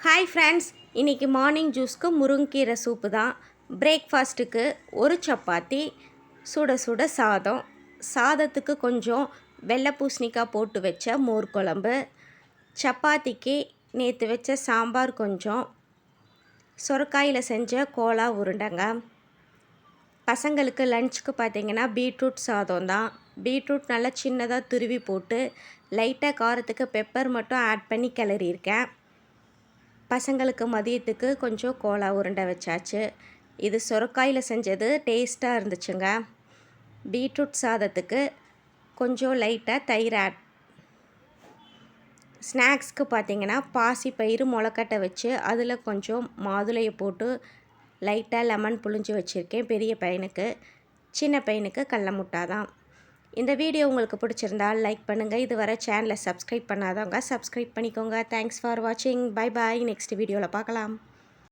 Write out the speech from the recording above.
Hi friends, இன்றைக்கி morning ஜூஸ்க்கு முருங்கீரை soup தான். பிரேக்ஃபாஸ்ட்டுக்கு ஒரு சப்பாத்தி, சுட சுட சாதம், சாதத்துக்கு கொஞ்சம் வெள்ளை பூசணிக்காய் போட்டு வச்ச மோர் குழம்பு, சப்பாத்திக்கு நேற்று வச்ச சாம்பார், கொஞ்சம் சொரக்காயில் செஞ்ச கோலா உருண்டைங்க. பசங்களுக்கு லஞ்சுக்கு பார்த்திங்கன்னா பீட்ரூட் சாதம் தான். பீட்ரூட் நல்லா சின்னதாக துருவி போட்டு லைட்டாக காரத்துக்கு பெப்பர் மட்டும் ஆட் பண்ணி கிளறியிருக்கேன். பசங்களுக்கு மதியத்துக்கு கொஞ்சம் கோலா உருண்டை வச்சாச்சு. இது சொரக்காயில் செஞ்சது, டேஸ்ட்டாக இருந்துச்சுங்க. பீட்ரூட் சாதத்துக்கு கொஞ்சம் லைட்டாக தயிர் ஆட். ஸ்நாக்ஸ்க்கு பார்த்திங்கன்னா பாசி பயிறு முளைக்கட்டை வச்சு அதில் கொஞ்சம் மாதுளையை போட்டு லைட்டாக லெமன் புழிஞ்சு வச்சுருக்கேன். பெரிய பையனுக்கு, சின்ன பையனுக்கு கடல முட்டை தான். இந்த வீடியோ உங்களுக்கு பிடிச்சிருந்தால் லைக் பண்ணுங்கள். இதுவரை சேனலை சப்ஸ்கிரைப் பண்ணாதவங்க சப்ஸ்கிரைப் பண்ணிக்கோங்க. தேங்க்ஸ் ஃபார் வாட்சிங். Bye bye. நெக்ஸ்ட் வீடியோவில் பார்க்கலாம்.